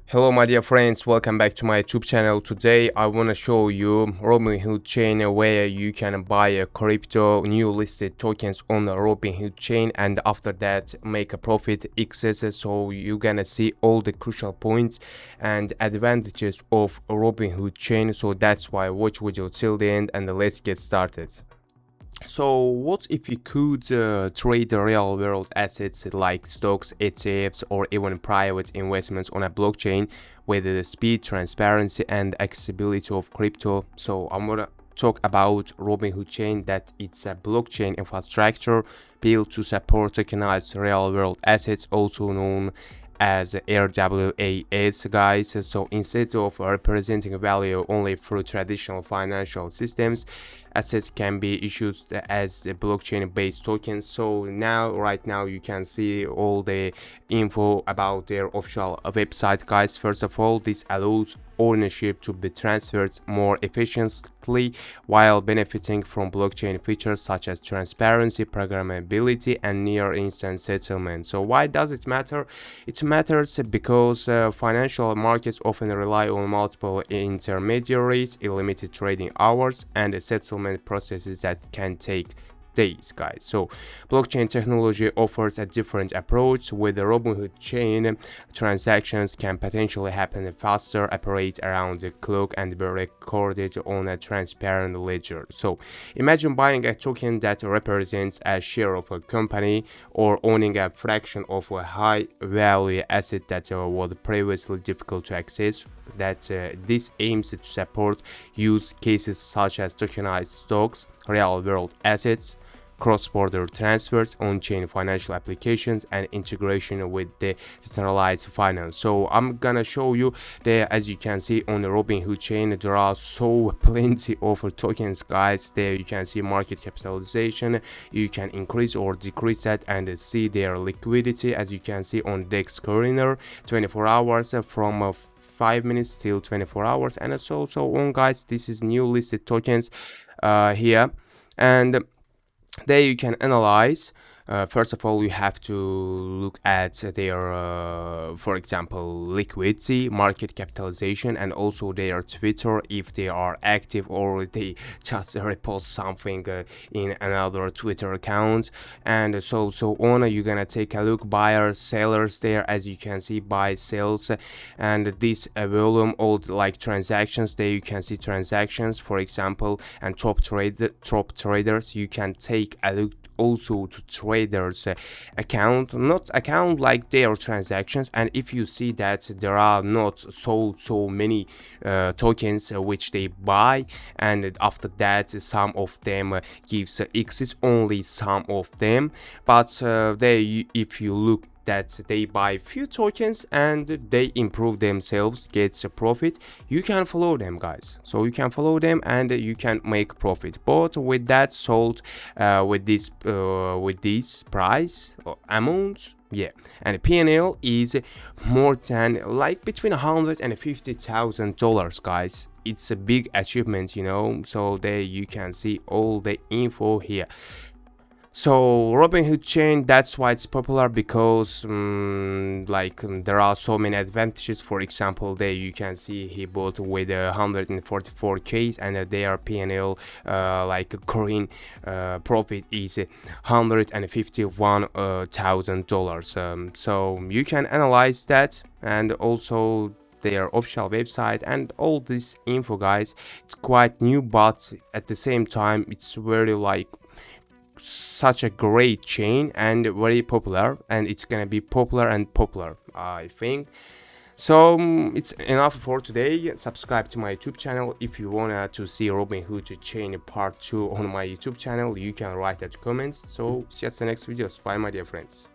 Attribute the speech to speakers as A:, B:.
A: Hello my dear friends, welcome back to my YouTube channel. Today I want to show you Robinhood chain where you can buy a crypto new listed tokens on the Robinhood chain and after that make a profit excess. So you're gonna see all the crucial points and advantages of Robinhood chain. So that's why watch video till the end and let's get started. So what if you could trade the real world assets like stocks, ETFs or even private investments on a blockchain with the speed, transparency and accessibility of crypto? So I'm gonna talk about Robinhood chain, that it's a blockchain infrastructure built to support tokenized real world assets, also known as RWAS, guys. So instead of representing value only through traditional financial systems, assets can be issued as blockchain based tokens. So right now you can see all the info about their official website, guys. First of all, this allows ownership to be transferred more efficiently while benefiting from blockchain features such as transparency, programmability and near instant settlement. So why does it matter? It matters because financial markets often rely on multiple intermediaries, limited trading hours and settlement processes that can take days, guys. So blockchain technology offers a different approach. With the Robinhood chain, transactions can potentially happen faster, operate around the clock and be recorded on a transparent ledger. So imagine buying a token that represents a share of a company or owning a fraction of a high value asset that was previously difficult to access. This aims to support use cases such as tokenized stocks, real world assets, cross-border transfers, on-chain financial applications and integration with the decentralized finance. So I'm gonna show you there. As you can see on the Robinhood chain, there are so plenty of tokens, guys. There you can see market capitalization, you can increase or decrease that and see their liquidity. As you can see on dexscreener, 24 hours from 5 minutes till 24 hours and so on, guys. This is new listed tokens here, and there you can analyze. First of all, you have to look at their for example, liquidity, market capitalization and also their Twitter, if they are active or they just repost something in another Twitter account and so on. You're gonna take a look, buyers, sellers there. As you can see, buy, sells, and this volume, all like transactions. There you can see transactions, for example, and top traders. You can take a look also to traders account, not account like their transactions, and if you see that there are not so many tokens which they buy, and after that some of them gives exits, only some of them, but if you look that they buy few tokens and they improve themselves, gets a profit, you can follow them, guys. So you can follow them and you can make profit. But with that sold with this price or amount, yeah, and PNL is more than like between $150,000, guys. It's a big achievement, you know. So there you can see all the info here. So Robinhood chain, that's why it's popular, because there are so many advantages. For example, there you can see he bought with 144k and their PNL like green profit is $151,000. So you can analyze that and also their official website and all this info, guys. It's quite new, but at the same time it's very like such a great chain and very popular, and it's gonna be popular and popular, I think. So it's enough for today. Subscribe to my YouTube channel. If you wanna to see Robinhood chain part 2 on my YouTube channel, you can write that comments. So see you at the next videos. Bye my dear friends.